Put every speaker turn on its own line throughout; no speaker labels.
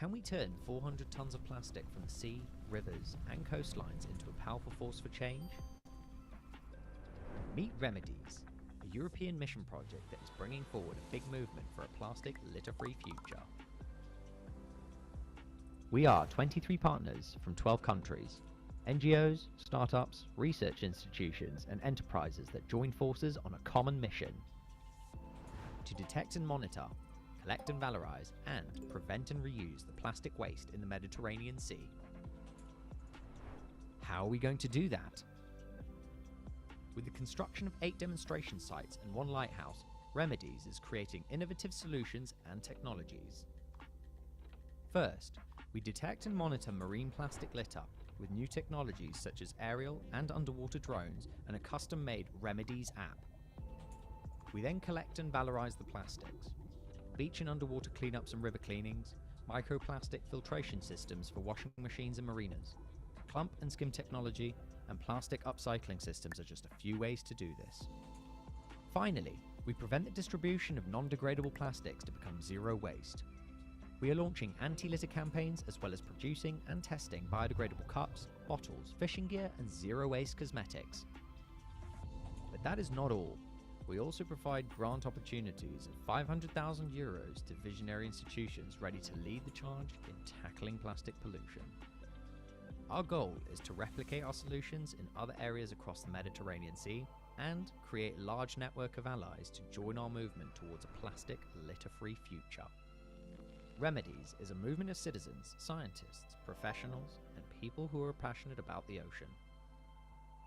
Can we turn 400 tons of plastic from the sea, rivers and coastlines into a powerful force for change? Meet Remedies, a European mission project that is bringing forward a big movement for a plastic litter-free future. We are 23 partners from 12 countries, NGOs, startups, research institutions and enterprises that join forces on a common mission to detect and monitor, collect and valorise, and prevent and reuse the plastic waste in the Mediterranean Sea. How are we going to do that? With the construction of 8 demonstration sites and 1 lighthouse, Remedies is creating innovative solutions and technologies. First, we detect and monitor marine plastic litter with new technologies such as aerial and underwater drones and a custom-made Remedies app. We then collect and valorise the plastics. Beach and underwater cleanups and river cleanings, microplastic filtration systems for washing machines and marinas, clump and skim technology, and plastic upcycling systems are just a few ways to do this. Finally, we prevent the distribution of non-degradable plastics to become zero waste. We are launching anti-litter campaigns as well as producing and testing biodegradable cups, bottles, fishing gear and zero-waste cosmetics. But that is not all. We also provide grant opportunities of €500,000 to visionary institutions ready to lead the charge in tackling plastic pollution. Our goal is to replicate our solutions in other areas across the Mediterranean Sea and create a large network of allies to join our movement towards a plastic litter-free future. Remedies is a movement of citizens, scientists, professionals, and people who are passionate about the ocean.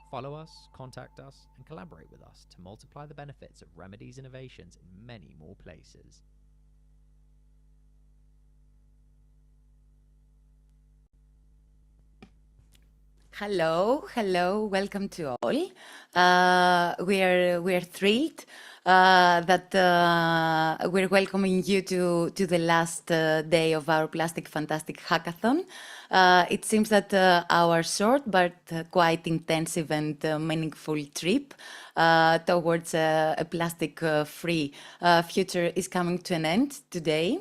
Follow us, contact us, and collaborate with us to multiply the benefits of Remedies innovations in many more places.
Hello, welcome to all. We're thrilled that we're welcoming you to the last day of our Plastic Fantastic Hackathon. It seems that our short but quite intensive and meaningful trip towards a plastic-free future is coming to an end today.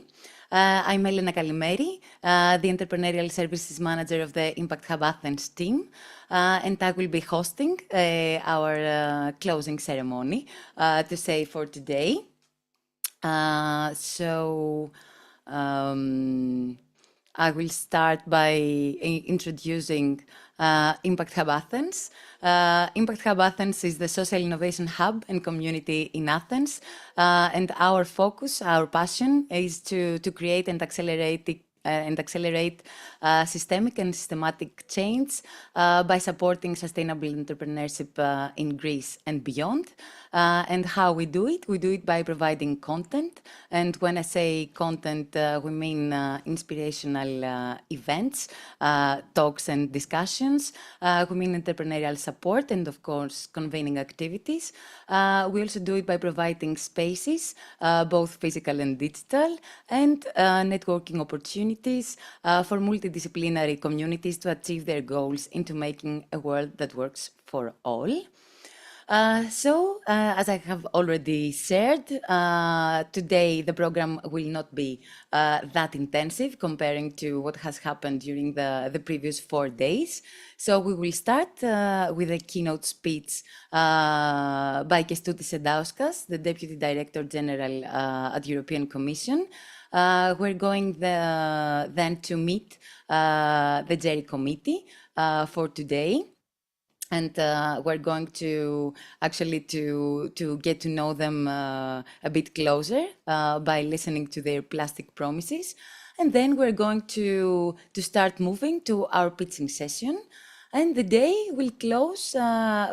I'm Elena Kalimeri, the Entrepreneurial Services Manager of the Impact Hub Athens team, and I will be hosting our closing ceremony to say for today. I will start by introducing Impact Hub Athens. Impact Hub Athens is the social innovation hub and community in Athens, and our focus, our passion is to create and accelerate systemic and systematic change by supporting sustainable entrepreneurship in Greece and beyond. And how we do it by providing content. And when I say content, we mean inspirational events, talks and discussions. We mean entrepreneurial support and, of course, convening activities. We also do it by providing spaces, both physical and digital, and networking opportunities for multidisciplinary communities to achieve their goals into making a world that works for all. As I have already shared, today the program will not be that intensive comparing to what has happened during the previous 4 days. So we will start with a keynote speech by Kestutis Sadauskas, the Deputy Director General at European Commission. We're going then to meet the Jerry Committee for today. And we're going to actually to get to know them a bit closer by listening to their plastic promises. And then we're going to start moving to our pitching session. And the day will close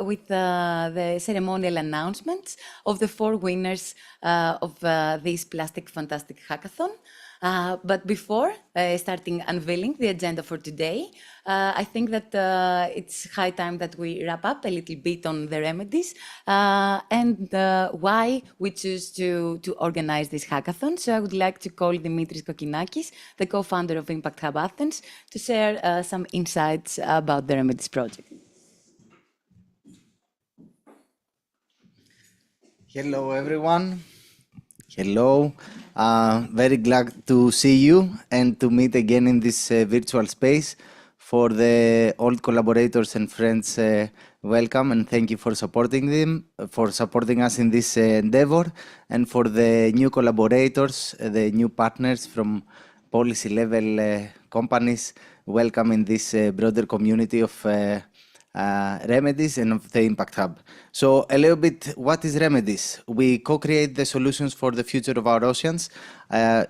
with the ceremonial announcements of the 4 winners of this Plastic Fantastic Hackathon. But before starting unveiling the agenda for today, I think that it's high time that we wrap up a little bit on the remedies and why we choose to organize this hackathon. So I would like to call Dimitris Kokinakis, the co-founder of Impact Hub Athens, to share some insights about the Remedies project.
Hello, everyone. Hello. Very glad to see you and to meet again in this virtual space. For the old collaborators and friends, welcome and thank you for supporting them, for supporting us in this endeavor, and for the new collaborators, the new partners from policy level companies, welcome in this broader community of Remedies and of the Impact Hub. So a little bit, what is Remedies? We co-create the solutions for the future of our oceans.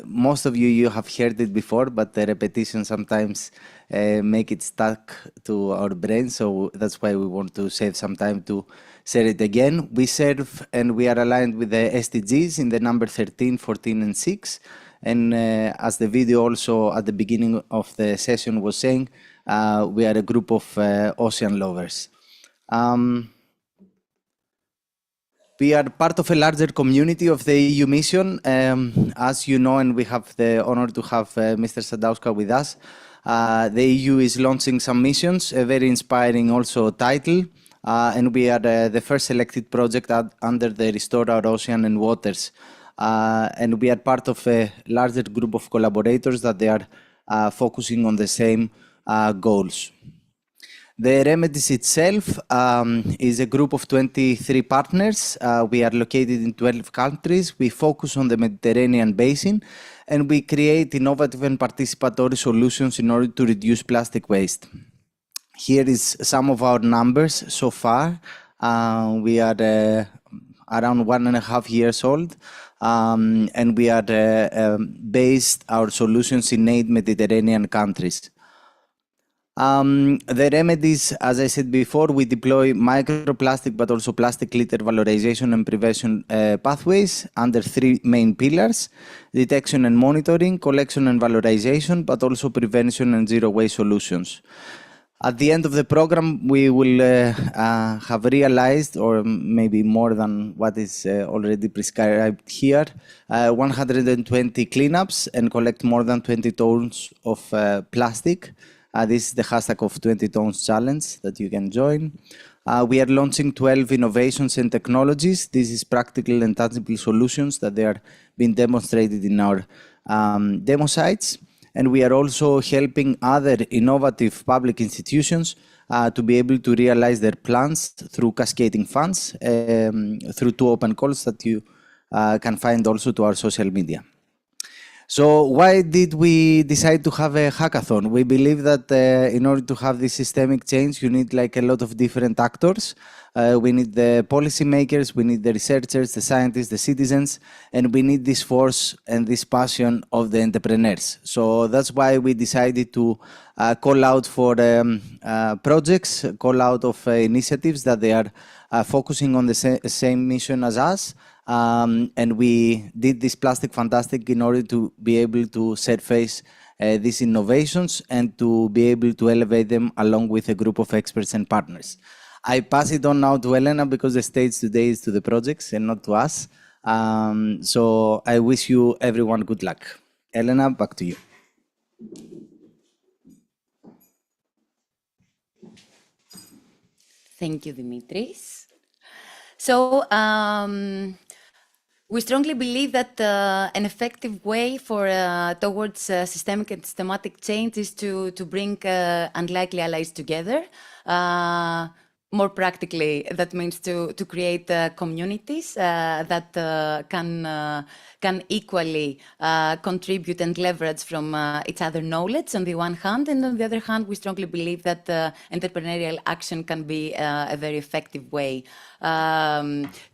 Most of you have heard it before, but the repetition sometimes make it stuck to our brain. So that's why we want to save some time to say it again. We serve and we are aligned with the SDGs in the number 13, 14, and 6. And as the video also at the beginning of the session was saying, we are a group of ocean lovers. We are part of a larger community of the EU mission. As you know, and we have the honor to have Mr. Sadauskas with us, the EU is launching some missions, a very inspiring also title, and we are the first selected project under the Restore Our Ocean and Waters. And we are part of a larger group of collaborators that they are focusing on the same goals. The Remedies itself is a group of 23 partners. We are located in 12 countries. We focus on the Mediterranean basin, and we create innovative and participatory solutions in order to reduce plastic waste. Here is some of our numbers so far. We are around 1.5 years old, and we are based our solutions in 8 Mediterranean countries. The Remedies, as I said before, we deploy microplastic but also plastic litter valorization and prevention pathways under 3 main pillars: detection and monitoring, collection and valorization, but also prevention and zero waste solutions. At the end of the program, we will have realized, or maybe more than what is already prescribed here, 120 cleanups and collect more than 20 tons of plastic. This is the hashtag of 20 tons challenge that you can join. We are launching 12 innovations and technologies. This is practical and tangible solutions that they are being demonstrated in our demo sites. And we are also helping other innovative public institutions to be able to realize their plans through cascading funds, through 2 open calls that you can find also to our social media. So why did we decide to have a hackathon? We believe that in order to have this systemic change, you need like a lot of different actors. We need the policymakers, we need the researchers, the scientists, the citizens, and we need this force and this passion of the entrepreneurs. So that's why we decided to call out for projects, call out of initiatives that they are focusing on the same mission as us. And we did this Plastic Fantastic in order to be able to surface these innovations and to be able to elevate them along with a group of experts and partners. I pass it on now to Elena because the stage today is to the projects and not to us. So I wish you everyone good luck. Elena, back to you.
Thank you, Dimitris. So we strongly believe that an effective way for towards systemic and systematic change is to bring unlikely allies together. More practically, that means to create communities that can equally contribute and leverage from each other knowledge on the one hand, and on the other hand, we strongly believe that entrepreneurial action can be a very effective way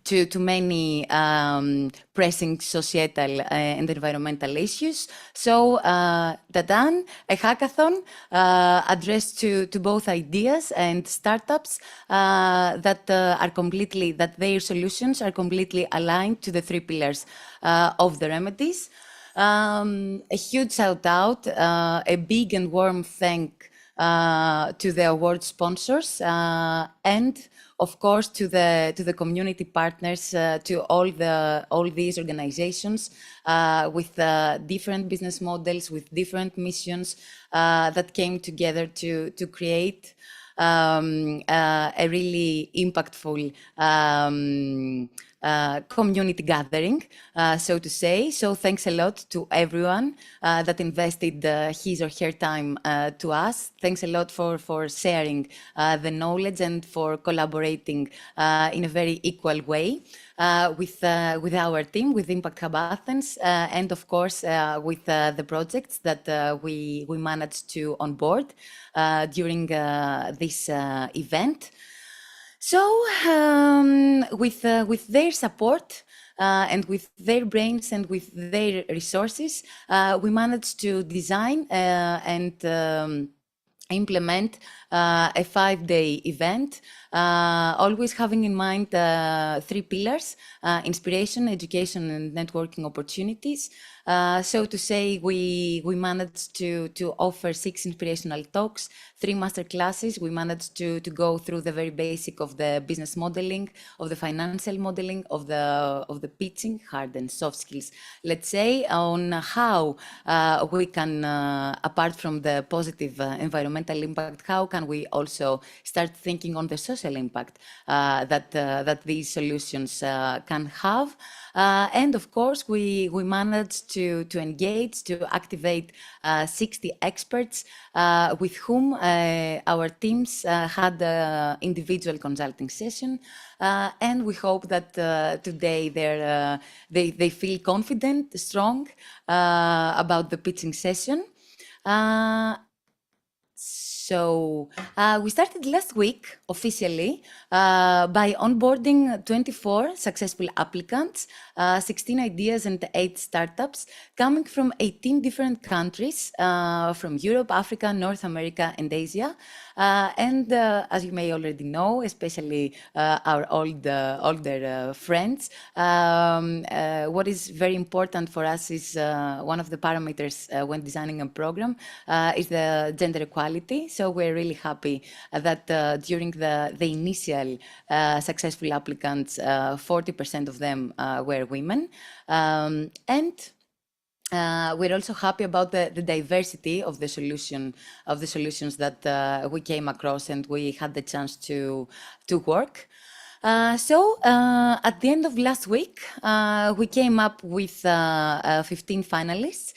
to many pressing societal and environmental issues. So Dadan, a hackathon addressed to both ideas and startups that their solutions are completely aligned to the 3 pillars of the Remedies. A huge shout out, a big and warm thank to the award sponsors and of course to the community partners, to all these organizations with different business models, with different missions that came together to create a really impactful community gathering, so to say. So thanks a lot to everyone that invested his or her time to us. Thanks a lot for sharing the knowledge and for collaborating in a very equal way with our team, with Impact Hub Athens, and of course with the projects that we managed to onboard during this event. So with their support and with their brains and with their resources, we managed to design and implement a 5-day event, always having in mind 3 pillars: inspiration, education, and networking opportunities. So to say, we managed to offer 6 inspirational talks, 3 master classes. We managed to go through the very basic of the business modeling, of the financial modeling, of the pitching, hard and soft skills, let's say, on how we can, apart from the positive environmental impact, how can we also start thinking on the social impact that these solutions can have. And of course, we managed to engage, to activate 60 experts with whom our teams had individual consulting session. And we hope that today they feel confident, strong about the pitching session. So we started last week officially by onboarding 24 successful applicants, 16 ideas and 8 startups coming from 18 different countries from Europe, Africa, North America, and Asia. And as you may already know, especially our older friends, what is very important for us is one of the parameters when designing a program is the gender equality. So we're really happy that during the initial successful applicants, 40% of them were women. And we're also happy about the diversity of the solutions that we came across and we had the chance to work. So at the end of last week, we came up with 15 finalists.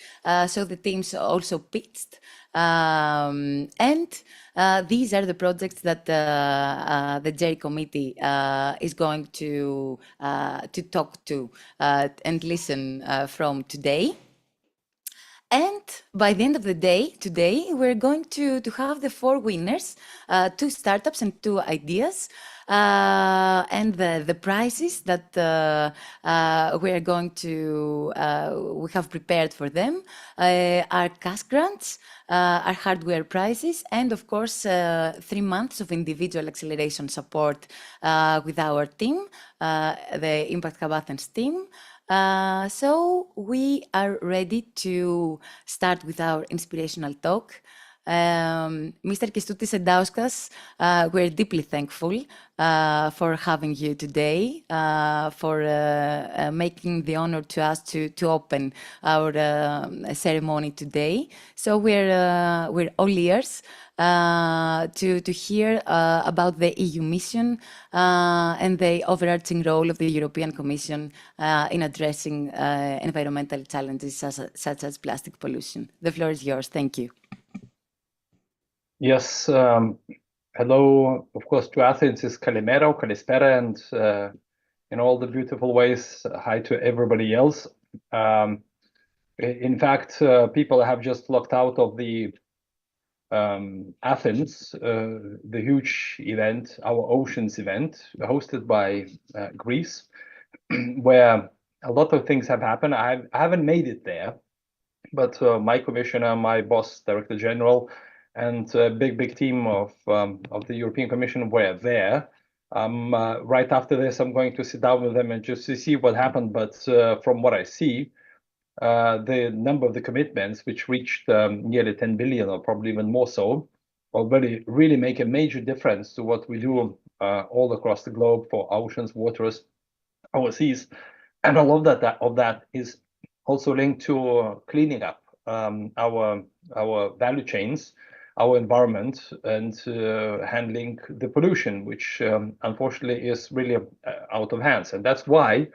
So the teams also pitched. And these are the projects that the Jury Committee is going to talk to and listen from today. And by the end of the day, today, we're going to have the 4 winners, 2 startups and 2 ideas. And the prizes that we have prepared for them are cash grants, are hardware prizes, and of course 3 months of individual acceleration support with our team, the Impact Hub Athens team. So we are ready to start with our inspirational talk. Mr. Kestutis Sadauskas, we're deeply thankful for having you today, for making the honor to us to open our ceremony today. So we're all ears to hear about the EU mission and the overarching role of the European Commission in addressing environmental challenges such as plastic pollution. The floor is yours. Thank you.
Yes, hello, of course, to Athens is Kalimera, Kalispera, and in all the beautiful ways, hi to everybody else. In fact, people have just looked out of the Athens, the huge event, our Oceans event, hosted by Greece, where a lot of things have happened. I haven't made it there, but my commissioner, my boss, Director General, and a big team of the European Commission were there. Right after this, I'm going to sit down with them and just to see what happened. But from what I see, the number of the commitments, which reached nearly 10 billion or probably even more so, already really make a major difference to what we do all across the globe for oceans, waters, our seas. And a lot of that is also linked to cleaning up our value chains, our environment and handling the pollution, which unfortunately is really out of hands. And that's why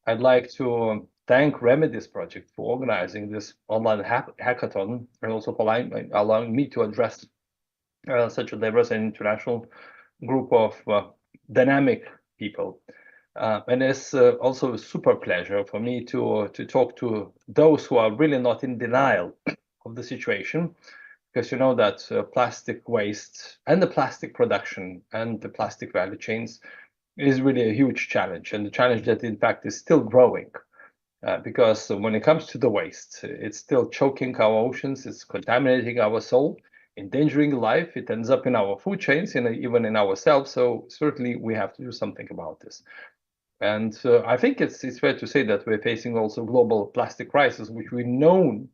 I'd like to thank Remedies project for organizing this online hackathon and also for allowing me to address such a diverse and international group of dynamic people. And it's also a super pleasure for me to talk to those who are really not in denial of the situation, because you know that plastic waste and the plastic production and the plastic value chains is really a huge challenge, and the challenge that in fact is still growing. Because when it comes to the waste, it's still choking our oceans, it's contaminating our soul, endangering life, it ends up in our food chains, even in ourselves. So certainly we have to do something about this. And I think it's fair to say that we're facing also global plastic crisis, which we've known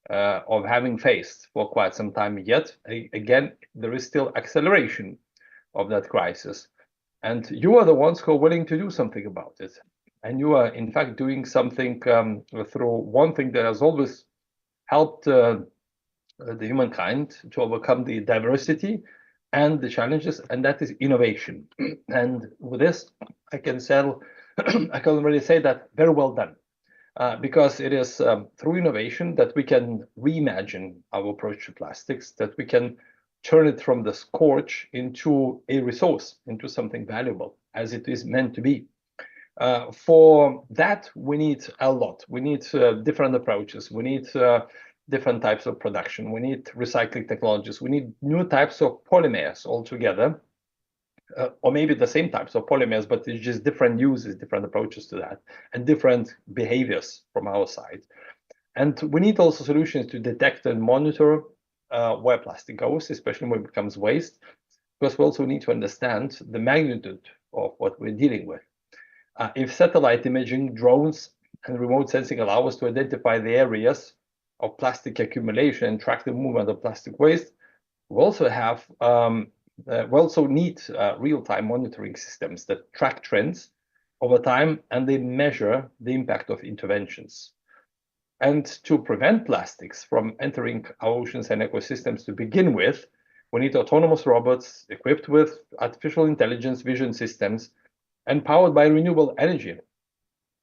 of having faced for quite some time. Yet again, there is still acceleration of that crisis. And you are the ones who are willing to do something about it. And you are, in fact, doing something through one thing that has always helped the humankind to overcome the diversity and the challenges, and that is innovation. And with this, I can already say that very well done, because it is through innovation that we can reimagine our approach to plastics, that we can turn it from the scourge into a resource, into something valuable, as it is meant to be. For that, we need a lot. We need different approaches. We need different types of production. We need recycling technologies. We need new types of polymers altogether, or maybe the same types of polymers, but it's just different uses, different approaches to that, and different behaviors from our side. And we need also solutions to detect and monitor where plastic goes, especially when it becomes waste, because we also need to understand the magnitude of what we're dealing with. If satellite imaging, drones, and remote sensing allow us to identify the areas of plastic accumulation and track the movement of plastic waste, we also have we also need real-time monitoring systems that track trends over time, and they measure the impact of interventions. And to prevent plastics from entering our oceans and ecosystems to begin with, we need autonomous robots equipped with artificial intelligence vision systems and powered by renewable energy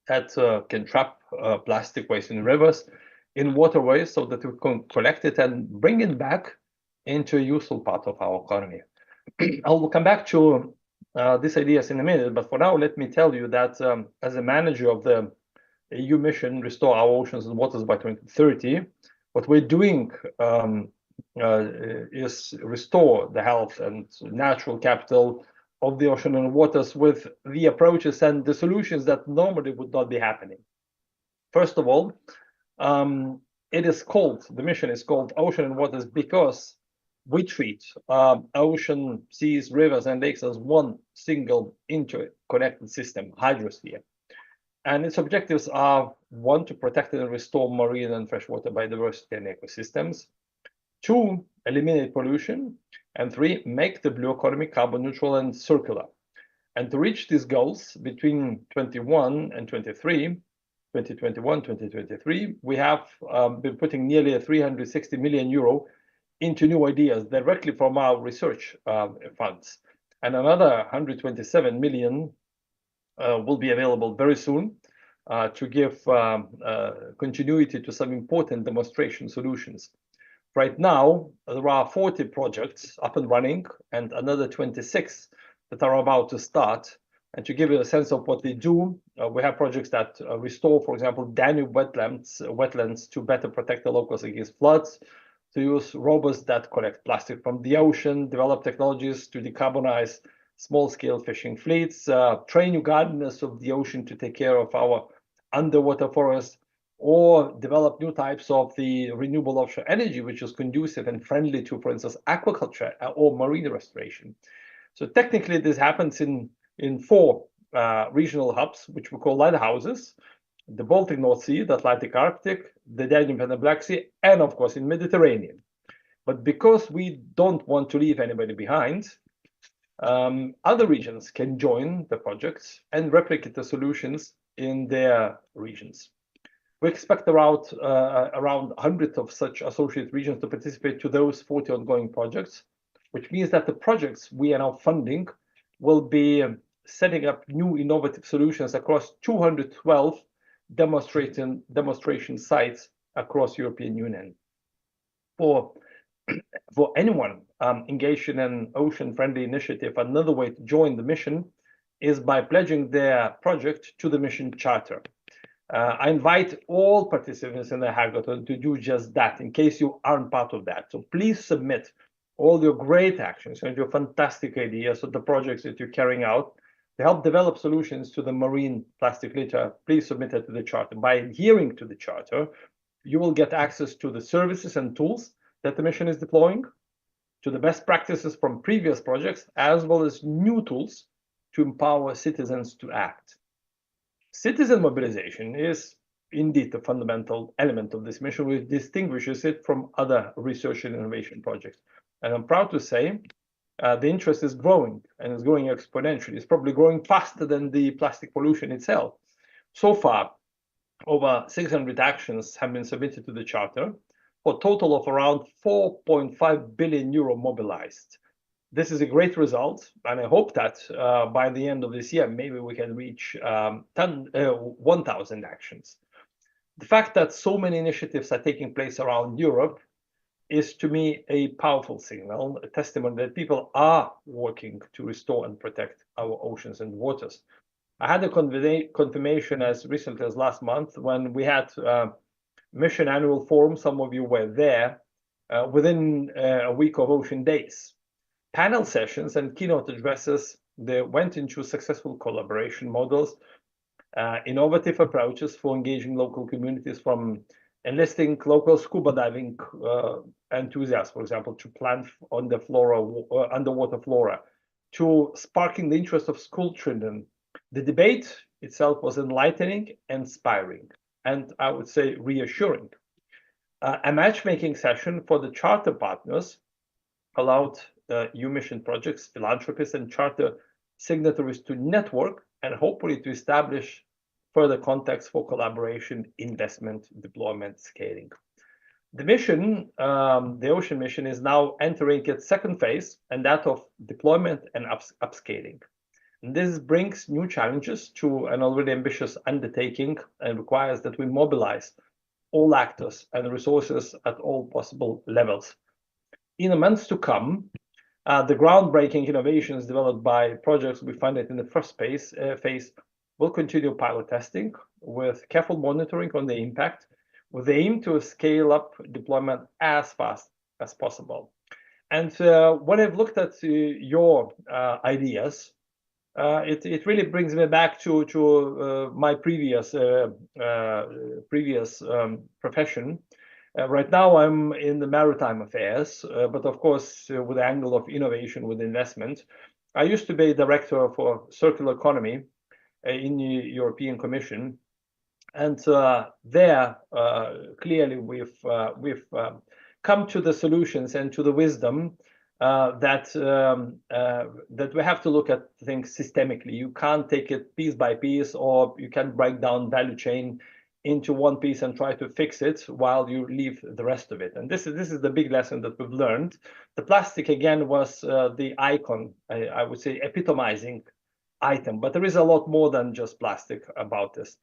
that can trap plastic waste in rivers, in waterways, so that we can collect it and bring it back into a useful part of our economy. I will come back to these ideas in a minute, but for now, let me tell you that as a manager of the EU mission, Restore Our Oceans and Waters by 2030, what we're doing is restore the health and natural capital of the ocean and waters with the approaches and the solutions that normally would not be happening. First of all, the mission is called Ocean and Waters because we treat ocean, seas, rivers, and lakes as one single interconnected system, hydrosphere. And its objectives are: 1, to protect and restore marine and freshwater biodiversity and ecosystems; 2, eliminate pollution; and 3, make the blue economy carbon neutral and circular. And to reach these goals between 2021, 2023, we have been putting nearly 360 million euro into new ideas directly from our research funds. And another 127 million will be available very soon to give continuity to some important demonstration solutions. Right now, there are 40 projects up and running and another 26 that are about to start. And to give you a sense of what they do, we have projects that restore, for example, Danube wetlands to better protect the locals against floods, to use robots that collect plastic from the ocean, develop technologies to decarbonize small-scale fishing fleets, train new gardeners of the ocean to take care of our underwater forests, or develop new types of the renewable offshore energy, which is conducive and friendly to, for instance, aquaculture or marine restoration. So technically, this happens in 4 regional hubs, which we call lighthouses: the Baltic North Sea, the Atlantic Arctic, the Danube and the Black Sea, and of course in Mediterranean. But because we don't want to leave anybody behind, other regions can join the projects and replicate the solutions in their regions. We expect around 100 of such associate regions to participate to those 40 ongoing projects, which means that the projects we are now funding will be setting up new innovative solutions across 212 demonstration sites across European Union. For anyone engaged in an ocean-friendly initiative, another way to join the mission is by pledging their project to the mission charter. I invite all participants in the hackathon to do just that, in case you aren't part of that. So please submit all your great actions and your fantastic ideas of the projects that you're carrying out to help develop solutions to the marine plastic litter. Please submit it to the charter. By adhering to the charter, you will get access to the services and tools that the mission is deploying, to the best practices from previous projects, as well as new tools to empower citizens to act. Citizen mobilization is indeed a fundamental element of this mission, which distinguishes it from other research and innovation projects. And I'm proud to say the interest is growing, and it's growing exponentially. It's probably growing faster than the plastic pollution itself. So far, over 600 actions have been submitted to the charter, for a total of around 4.5 billion euro mobilized. This is a great result, and I hope that by the end of this year, maybe we can reach 1,000 actions. The fact that so many initiatives are taking place around Europe is, to me, a powerful signal, a testimony that people are working to restore and protect our oceans and waters. I had a confirmation as recently as last month when we had Mission Annual Forum. Some of you were there within a week of Ocean Days. Panel sessions and keynote addresses, they went into successful collaboration models, innovative approaches for engaging local communities, from enlisting local scuba diving enthusiasts, for example, to plant on the underwater flora, to sparking the interest of school children. The debate itself was enlightening, inspiring, and I would say reassuring. A matchmaking session for the charter partners allowed EU mission projects, philanthropists, and charter signatories to network and hopefully to establish further contacts for collaboration, investment, deployment, scaling. The mission, the ocean mission, is now entering its second phase, and that of deployment and upscaling. And this brings new challenges to an already ambitious undertaking and requires that we mobilize all actors and resources at all possible levels. In the months to come, the groundbreaking innovations developed by projects we funded in the first phase will continue pilot testing with careful monitoring on the impact, with the aim to scale up deployment as fast as possible. And when I've looked at your ideas, it really brings me back to my previous profession. Right now, I'm in the maritime affairs, but of course, with the angle of innovation with investment. I used to be director for circular economy in the European Commission, and there clearly we've come to the solutions and to the wisdom that we have to look at things systemically. You can't take it piece by piece, or you can break down value chain into one piece and try to fix it while you leave the rest of it. And this is the big lesson that we've learned. The plastic, again, was the icon, I would say, epitomizing item, but there is a lot more than just plastic about this.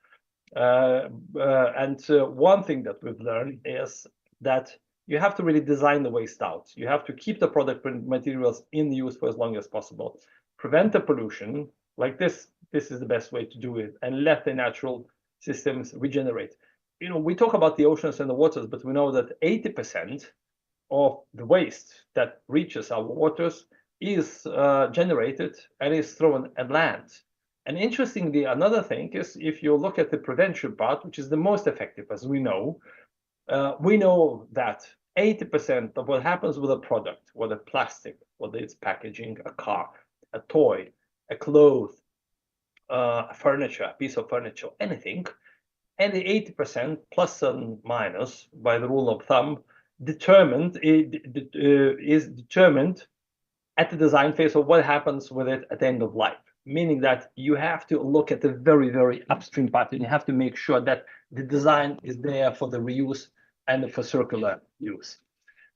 And one thing that we've learned is that you have to really design the waste out. You have to keep the product materials in use for as long as possible. Prevent the pollution. Like this is the best way to do it, and let the natural systems regenerate. You know, we talk about the oceans and the waters, but we know that 80% of the waste that reaches our waters is generated and is thrown at land. And interestingly, another thing is, if you look at the prevention part, which is the most effective, as we know that 80% of what happens with a product, whether plastic, whether it's packaging, a car, a toy, a cloth, a furniture, a piece of furniture, anything, and the 80% plus and minus, by the rule of thumb, is determined at the design phase of what happens with it at the end of life. meaning that you have to look at the very, very upstream part, and you have to make sure that the design is there for the reuse and for circular use.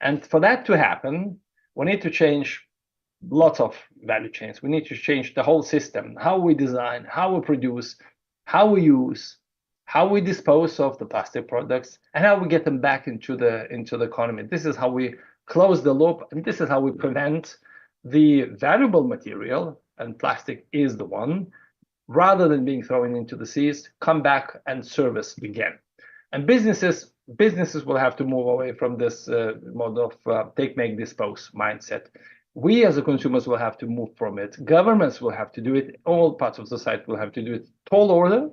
And for that to happen, we need to change lots of value chains. We need to change the whole system, how we design, how we produce, how we use, how we dispose of the plastic products, and how we get them back into the economy. This is how we close the loop, and this is how we prevent the valuable material, and plastic is the one, rather than being thrown into the seas, come back and service again. And businesses will have to move away from this mode of take, make, dispose mindset. We as a consumers will have to move from it. Governments will have to do it. All parts of society will have to do it. Tall order,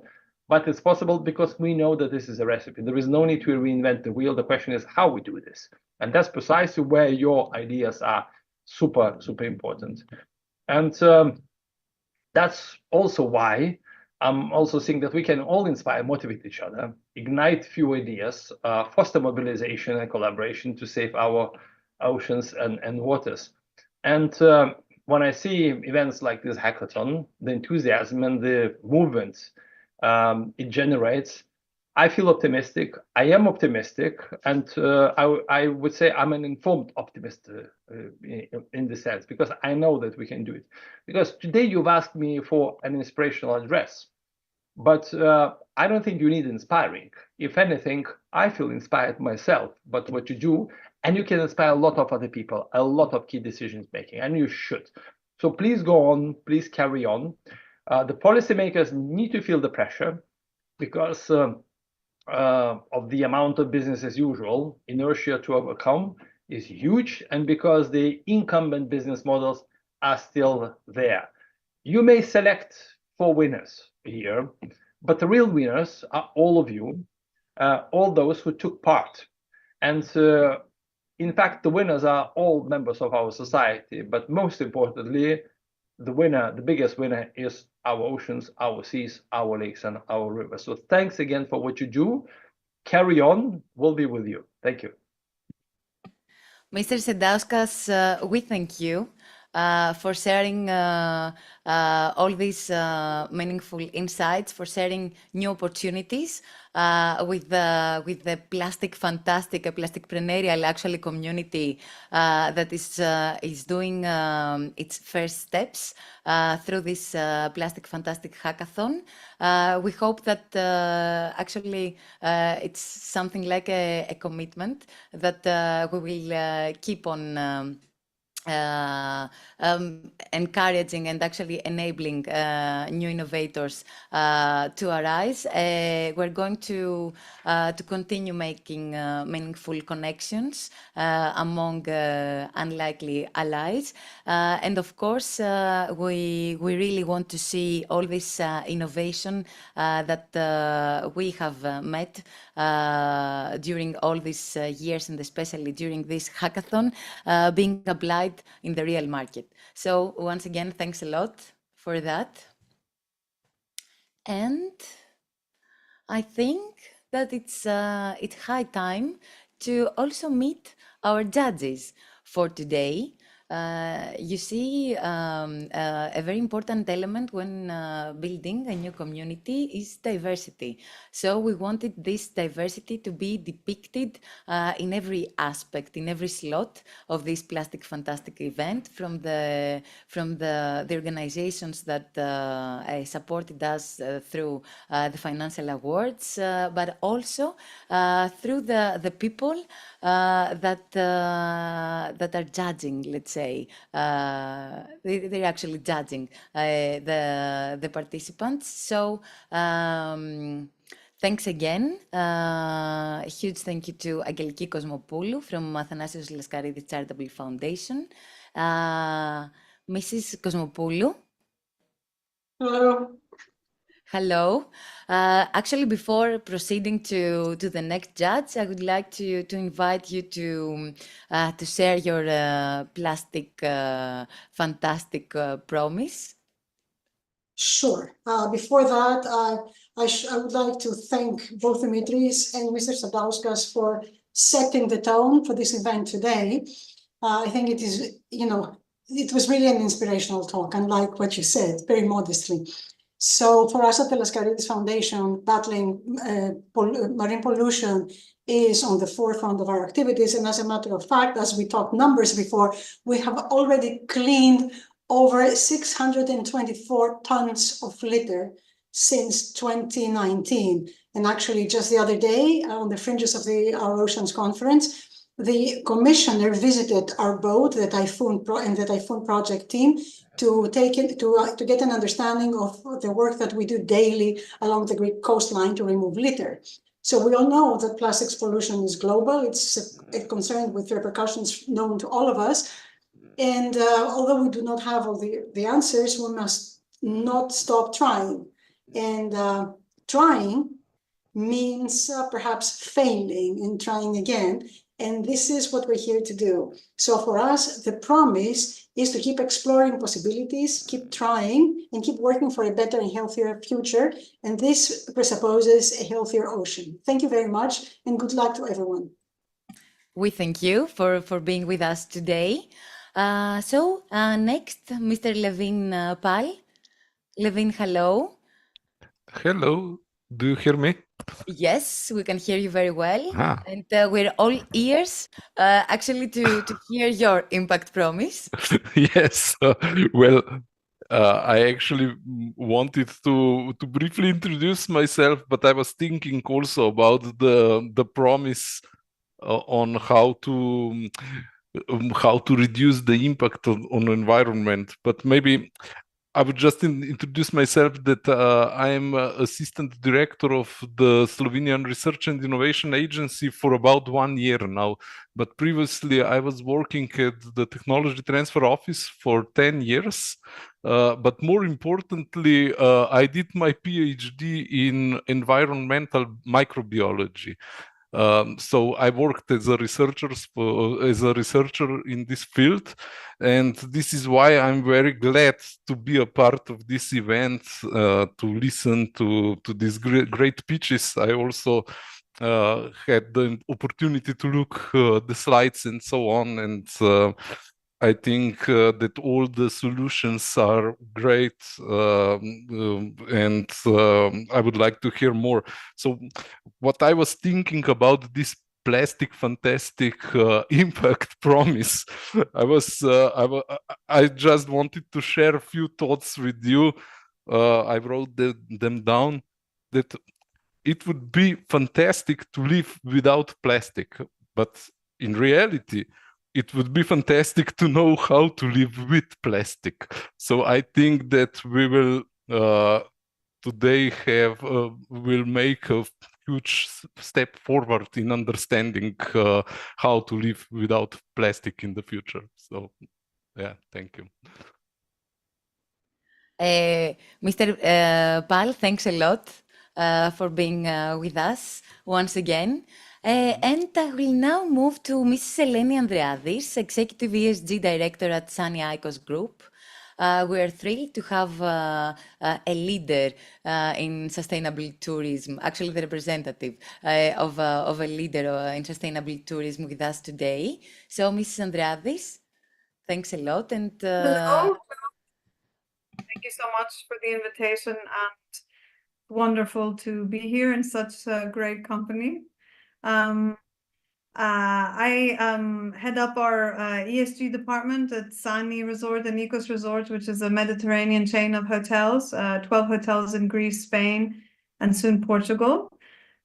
but it's possible because we know that this is a recipe. There is no need to reinvent the wheel. The question is how we do this. And that's precisely where your ideas are super, super important. And that's also why I'm also seeing that we can all inspire, motivate each other, ignite few ideas, foster mobilization and collaboration to save our oceans and waters. And when I see events like this hackathon, the enthusiasm and the movement it generates, I feel optimistic. I am optimistic, and I would say I'm an informed optimist in the sense, because I know that we can do it. Because today you've asked me for an inspirational address, but I don't think you need inspiring. If anything, I feel inspired myself. But what you do, and you can inspire a lot of other people, a lot of key decisions making, and you should. So please go on, please carry on. The policymakers need to feel the pressure because of the amount of business as usual, inertia to overcome is huge, and because the incumbent business models are still there. You may select 4 winners here, but the real winners are all of you, all those who took part. And in fact, the winners are all members of our society, but most importantly, the winner, the biggest winner is our oceans, our seas, our lakes, and our rivers. So thanks again for what you do. Carry on. We'll be with you. Thank you.
Mr. Sadauskas, we thank you for sharing all these meaningful insights, for sharing new opportunities with the plastic plasticpreneurial actually community that is doing its first steps through this Plastic Fantastic Hackathon. We hope that actually it's something like a commitment that we will keep on encouraging and actually enabling new innovators to arise. We're going to continue making meaningful connections among unlikely allies, and of course we really want to see all this innovation that we have met during all these years, and especially during this hackathon, being applied in the real market. So once again, thanks a lot for that. And I think that it's high time to also meet our judges for today. You see, a very important element when building a new community is diversity. So we wanted this diversity to be depicted in every aspect, in every slot of this Plastic Fantastic event, from the organizations that supported us through the financial awards, but also through the people that are judging, let's say. They're actually judging the participants. So thanks again. A huge thank you to Aggeliki Kosmopoulou from Athanasios Laskaridis Charitable Foundation. Mrs. Kosmopoulou.
Hello.
Hello. Actually, before proceeding to the next judge, I would like to invite you to share your plastic fantastic promise.
Sure. Before that, I would like to thank both Dimitris and Mr. Sadauskas for setting the tone for this event today. I think it is, it was really an inspirational talk, unlike what you said, very modestly. So for us at the Laskaridis Foundation, battling marine pollution is on the forefront of our activities. And as a matter of fact, as we talked numbers before, we have already cleaned over 624 tons of litter since 2019. And actually, just the other day, on the fringes of our Oceans Conference, the commissioner visited our boat, the Typhoon and the Typhoon project team, to get an understanding of the work that we do daily along the Greek coastline to remove litter. So we all know that plastics pollution is global. It's a concern with repercussions known to all of us. And although we do not have all the answers, we must not stop trying. And trying means perhaps failing and trying again. And this is what we're here to do. So for us, the promise is to keep exploring possibilities, keep trying, and keep working for a better and healthier future. And this presupposes a healthier ocean. Thank you very much, and good luck to everyone.
We thank you for being with us today. Next, Mr. Levin Pal. Levin, hello.
Hello, do you hear me?
Yes, we can hear you very well. And we're all ears, actually, to hear your impact promise.
Yes, well, I actually wanted to briefly introduce myself, but I was thinking also about the promise on how to reduce the impact on environment. But maybe I would just introduce myself that I am assistant director of the Slovenian Research and Innovation Agency for about 1 year now. But previously I was working at the Technology Transfer Office for 10 years. But more importantly, I did my PhD in environmental microbiology. So I worked as a researcher in this field, and this is why I'm very glad to be a part of this event, to listen to these great pitches. I also had the opportunity to look the slides and so on, and I think that all the solutions are great, and I would like to hear more. So what I was thinking about this plastic fantastic impact promise, I just wanted to share a few thoughts with you. I wrote them down, that it would be fantastic to live without plastic, but in reality, it would be fantastic to know how to live with plastic. So I think that we will today will make a huge step forward in understanding how to live without plastic in the future. So yeah, thank you.
Mr. Pal, thanks a lot for being with us once again. And I will now move to Mrs. Eleni Andreadis, Executive ESG Director at Sani Icos Group. We are thrilled to have a leader in sustainable tourism, actually the representative of a leader in sustainable tourism with us today. So, Mrs. Andreadis, thanks a lot. And
hello. Thank you so much for the invitation, and wonderful to be here in such a great company. I head up our ESG department at Sani Resort and Icos Resort, which is a Mediterranean chain of hotels, 12 hotels in Greece, Spain, and soon Portugal.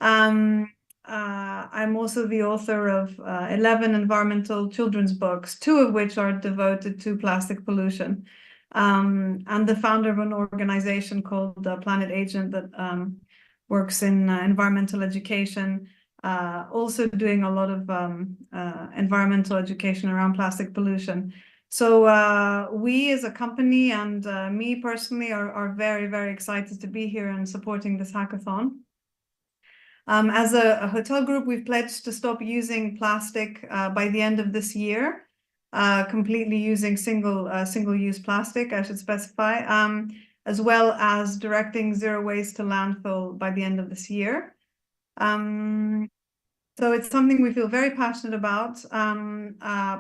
I'm also the author of 11 environmental children's books, 2 of which are devoted to plastic pollution. And the founder of an organization called Planet Agent that works in environmental education, also doing a lot of environmental education around plastic pollution. So we as a company and me personally are very, very excited to be here and supporting this hackathon. As a hotel group, we've pledged to stop using plastic by the end of this year. Completely using single-use plastic, I should specify, as well as directing zero waste to landfill by the end of this year. So it's something we feel very passionate about.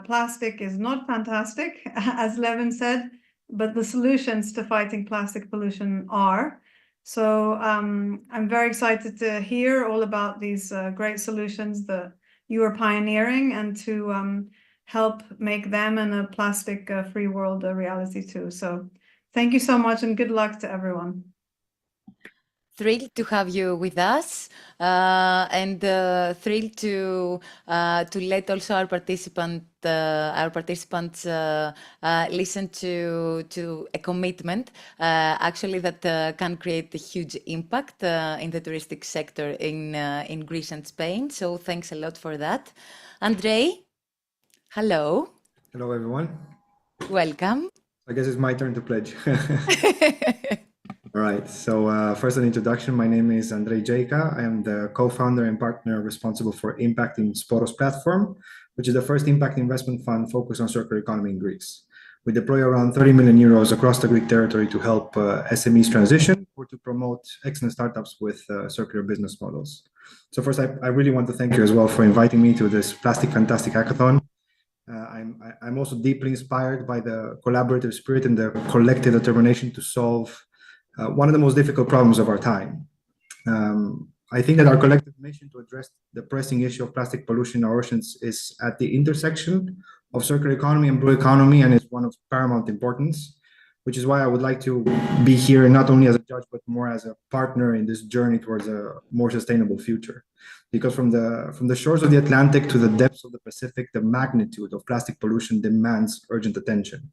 Plastic is not fantastic, as Levin said, but the solutions to fighting plastic pollution are. So I'm very excited to hear all about these great solutions that you are pioneering, and to help make them and a plastic-free world a reality too. So thank you so much, and good luck to everyone.
Thrilled to have you with us, and thrilled to let also our participants listen to a commitment actually that can create a huge impact in the touristic sector in Greece and Spain. So thanks a lot for that. Andrei, hello.
Hello, everyone.
Welcome.
I guess it's my turn to pledge. All right. So first, an introduction. My name is Andrei Jeica. I am the co-founder and partner responsible for Impact in Sporos platform, which is the first impact investment fund focused on circular economy in Greece. We deploy around 30 million euros across the Greek territory to help SMEs transition or to promote excellent startups with circular business models. So first, I really want to thank you as well for inviting me to this Plastic Fantastic Hackathon. I'm also deeply inspired by the collaborative spirit and the collective determination to solve one of the most difficult problems of our time. I think that our collective mission to address the pressing issue of plastic pollution in our oceans is at the intersection of circular economy and blue economy, and is one of paramount importance, which is why I would like to be here not only as a judge, but more as a partner in this journey towards a more sustainable future. Because from the shores of the Atlantic to the depths of the Pacific, the magnitude of plastic pollution demands urgent attention.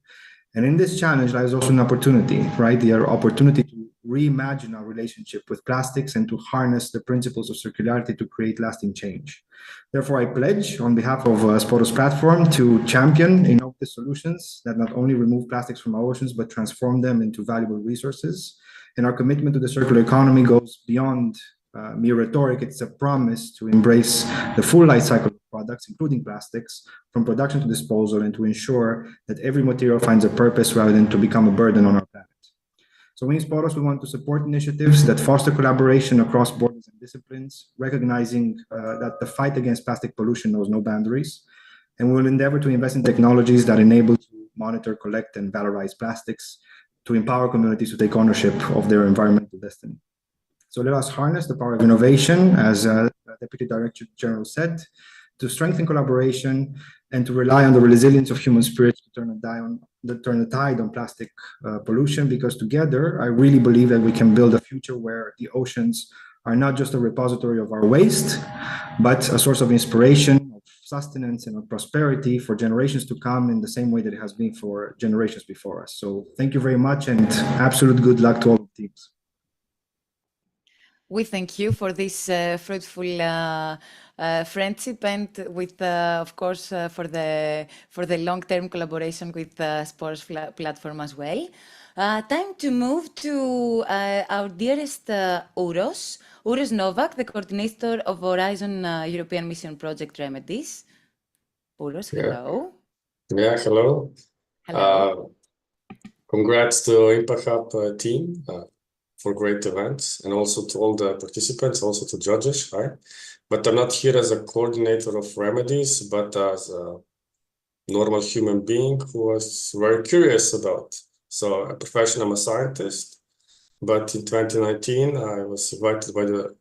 And in this challenge lies also an opportunity, right? The opportunity to reimagine our relationship with plastics and to harness the principles of circularity to create lasting change. Therefore, I pledge on behalf of Sporos platform to champion innovative solutions that not only remove plastics from our oceans, but transform them into valuable resources. And our commitment to the circular economy goes beyond mere rhetoric. It's a promise to embrace the full life cycle of products, including plastics, from production to disposal, and to ensure that every material finds a purpose rather than to become a burden on our planet. So in Sporos, we want to support initiatives that foster collaboration across borders and disciplines, recognizing that the fight against plastic pollution knows no boundaries. And we will endeavor to invest in technologies that enable to monitor, collect, and valorize plastics to empower communities to take ownership of their environmental destiny. So let us harness the power of innovation, as Deputy Director General said, to strengthen collaboration and to rely on the resilience of human spirits to turn the tide on plastic pollution, because together, I really believe that we can build a future where the oceans are not just a repository of our waste, but a source of inspiration, of sustenance, and of prosperity for generations to come, in the same way that it has been for generations before us. So thank you very much, and absolute good luck to all the teams.
We thank you for this fruitful friendship, and with, of course, for the long-term collaboration with Sporos platform as well. Time to move to our dearest Uros Novak, the coordinator of Horizon European Mission Project Remedies. Uros, hello.
Yeah, hello.
Hello.
Congrats to Impact Hub team for great events, and also to all the participants, also to judges, right? But I'm not here as a coordinator of Remedies, but as a normal human being who was very curious about. So a profession, I'm a scientist, but in 2019, I was invited by the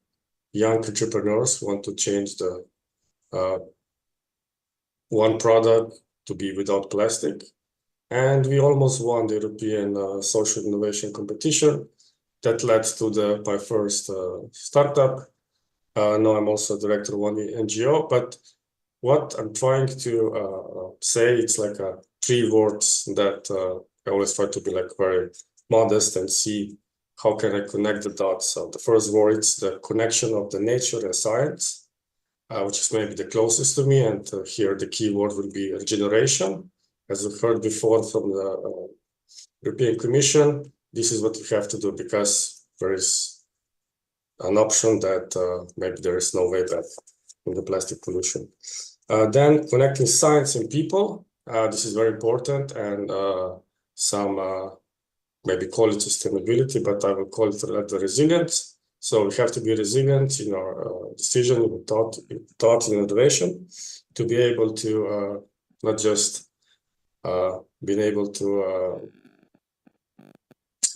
young entrepreneurs who want to change the one product to be without plastic. And we almost won the European Social Innovation Competition. That led to my first startup. Now I'm also director of one NGO, but what I'm trying to say, it's like 3 words that I always try to be like very modest and see how can I connect the dots. So the first word is the connection of the nature and science, which is maybe the closest to me. And here the key word will be regeneration. As we heard before from the European Commission, this is what we have to do, because there is an option that maybe there is no way back in the plastic pollution. Then connecting science and people, this is very important, and some maybe call it sustainability, but I will call it the resilience. So we have to be resilient in our decision, thought, and innovation to be able to not just being able to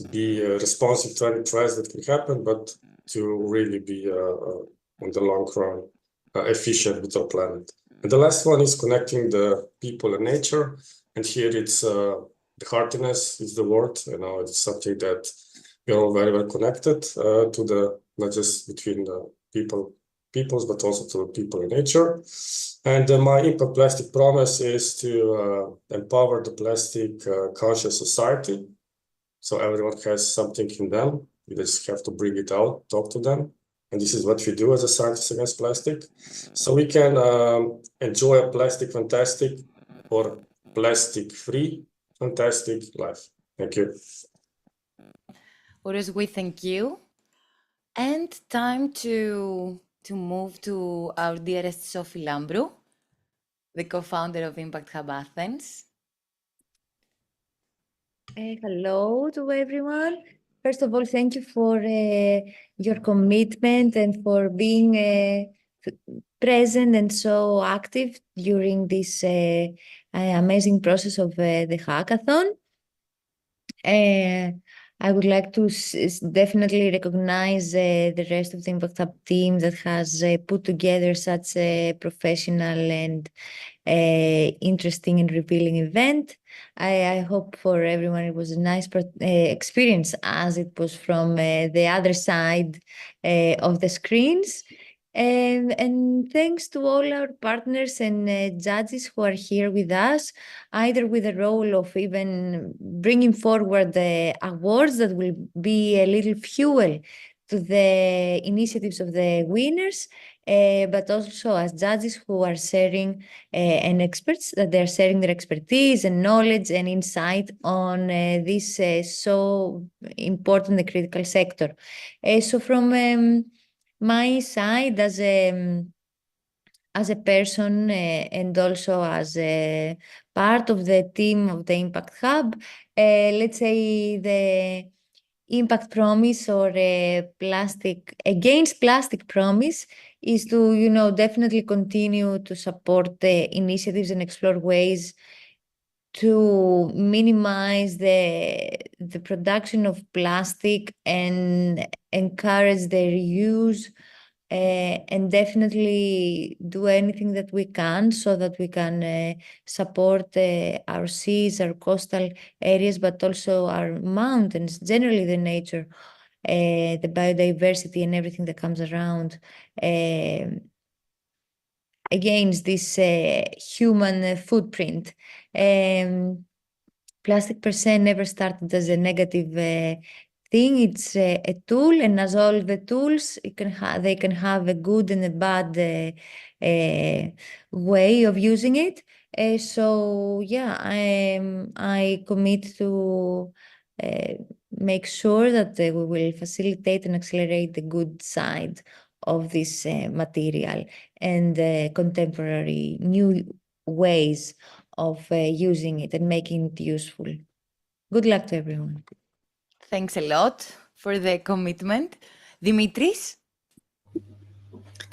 be responsive to any threats that can happen, but to really be on the long run efficient with our planet. And the last one is connecting the people and nature. And here it's the heartiness is the word. You know, it's something that we are all very well connected to the, not just between the peoples, but also to people and nature. And my Impact Plastic promise is to empower the plastic conscious society. So everyone has something in them. You just have to bring it out, talk to them. And this is what we do as a Scientists Against Plastic. So we can enjoy a plastic fantastic or plastic-free fantastic life. Thank you.
Oros, we thank you. And time to move to our dearest Sophie Lambrou, the co-founder of Impact Hub Athens.
Hello to everyone. First of all, thank you for your commitment and for being present and so active during this amazing process of the hackathon. I would like to definitely recognize the rest of the Impact Hub team that has put together such a professional and interesting and revealing event. I hope for everyone it was a nice experience as it was from the other side of the screens. And thanks to all our partners and judges who are here with us, either with the role of even bringing forward the awards that will be a little fuel to the initiatives of the winners, but also as judges who are sharing and experts that they're sharing their expertise and knowledge and insight on this so important and critical sector. So from my side as a person and also as a part of the team of the Impact Hub, let's say the Impact Promise or Plastic Against Plastic Promise is to, you know, definitely continue to support the initiatives and explore ways to minimize the production of plastic and encourage their reuse. And definitely do anything that we can so that we can support our seas, our coastal areas, but also our mountains, generally the nature, the biodiversity and everything that comes around against this human footprint. Plastic per se never started as a negative thing. It's a tool, and as all the tools, they can have a good and a bad way of using it. So yeah, I commit to make sure that we will facilitate and accelerate the good side of this material and contemporary new ways of using it and making it useful. Good luck to everyone.
Thanks a lot for the commitment. Dimitris?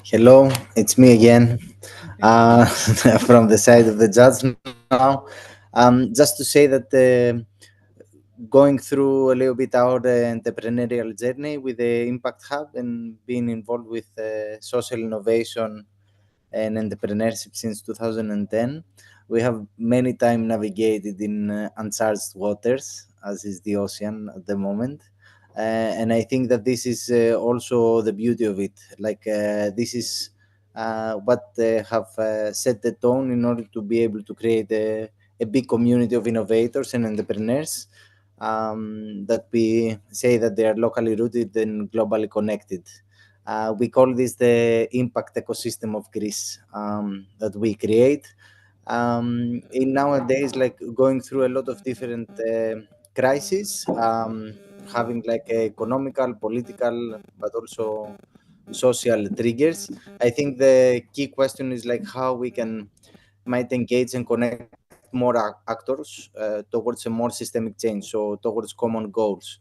Hello, it's me again from the side of the judge now. Just to say that going through a little bit our entrepreneurial journey with the Impact Hub and being involved with social innovation and entrepreneurship since 2010, we have many times navigated in uncharted waters, as is the ocean at the moment. And I think that this is also the beauty of it. Like this is what have set the tone in order to be able to create a big community of innovators and entrepreneurs that we say that they are locally rooted and globally connected. We call this the impact ecosystem of Greece that we create. In nowadays, like going through a lot of different crises, having like economical, political, but also social triggers. I think the key question is like how we might engage and connect more actors towards a more systemic change, so towards common goals.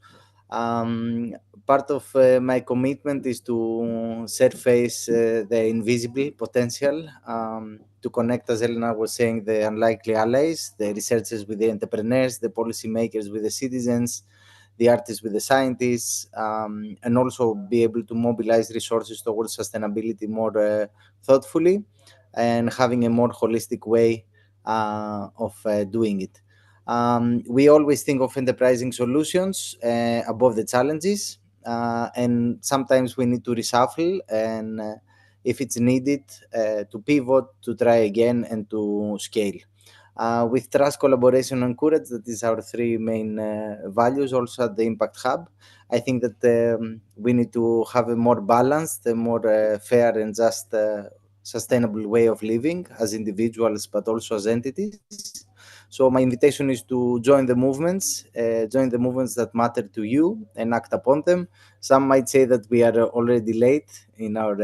Part of my commitment is to surface the invisible potential, to connect, as Elena was saying, the unlikely allies, the researchers with the entrepreneurs, the policymakers with the citizens, the artists with the scientists, and also be able to mobilize resources towards sustainability more thoughtfully and having a more holistic way of doing it. We always think of enterprising solutions above the challenges, and sometimes we need to reshuffle and if it's needed to pivot, to try again and to scale. With trust, collaboration and courage, that is our three main values also at the Impact Hub. I think that we need to have a more balanced, a more fair and just sustainable way of living as individuals, but also as entities. So my invitation is to join the movements that matter to you and act upon them. Some might say that we are already late in our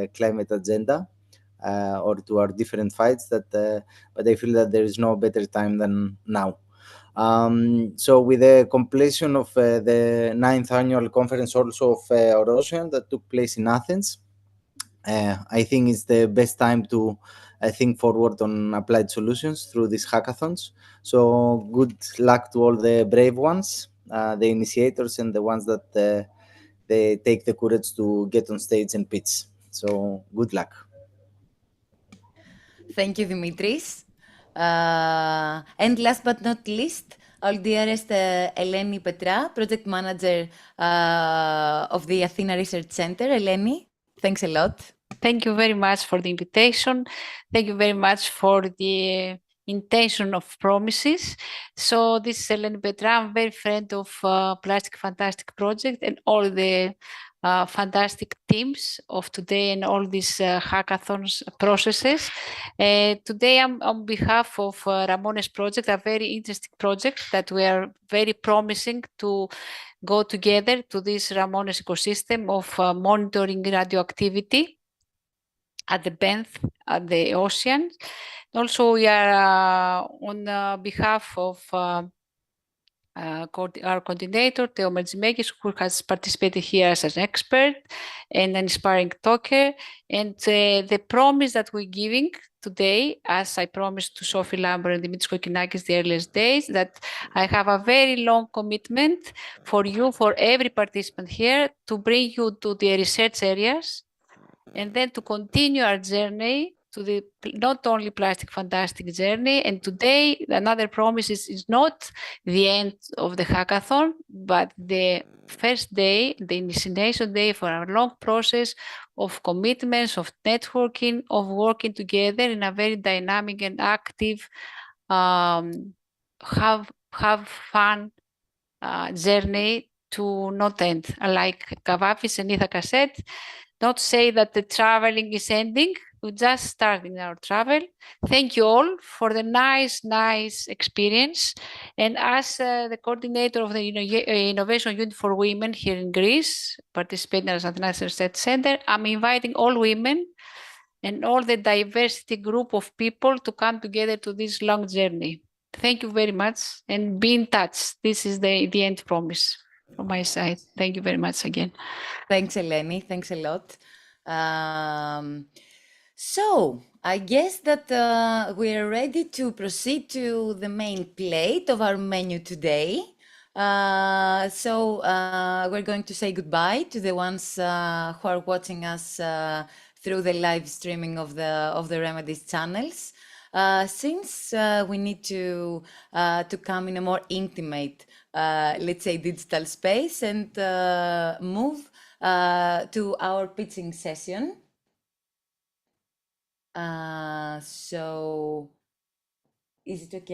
climate agenda or to our different fights, but I feel that there is no better time than now. So with the completion of the 9th annual conference also of Erosion that took place in Athens, I think it's the best time to think forward on applied solutions through these hackathons. So good luck to all the brave ones, the initiators and the ones that they take the courage to get on stage and pitch. So good luck.
Thank you, Dimitris. And last but not least, our dearest Eleni Petra, Project Manager of the Athena Research Center. Eleni, thanks a lot.
Thank you very much for the invitation. Thank you very much for the intention of promises. So this is Eleni Petra. I'm very friend of Plastic Fantastic Project and all the fantastic teams of today and all these hackathons processes. Today I'm on behalf of Ramones project, a very interesting project that we are very promising to go together to this Ramones ecosystem of monitoring radioactivity at the benth, at the ocean. Also, we are on behalf of our coordinator, Theo Mertzimekis, who has participated here as an expert and an inspiring talker. And the promise that we're giving today, as I promised to Sophie Lambert and Dimitris Kokinakis the earliest days, that I have a very long commitment for you, for every participant here, to bring you to the research areas and then to continue our journey to the not only plastic fantastic journey. And today, another promise is not the end of the hackathon, but the first day, the initiation day for our long process of commitments, of networking, of working together in a very dynamic and active, have fun journey to not end. Like Kavafis and Ithaka said, not say that the traveling is ending. We're just starting our travel. Thank you all for the nice experience. And as the coordinator of the Innovation Unit for Women here in Greece, participating as Athena Research Center, I'm inviting all women and all the diversity group of people to come together to this long journey. Thank you very much and be in touch. This is the end promise from my side. Thank you very much again.
Thanks, Eleni. Thanks a lot. So I guess that we're ready to proceed to the main plate of our menu today. So we're going to say goodbye to the ones who are watching us through the live streaming of the Remedies channels. Since we need to come in a more intimate, let's say, digital space and move to our pitching session. So is it okay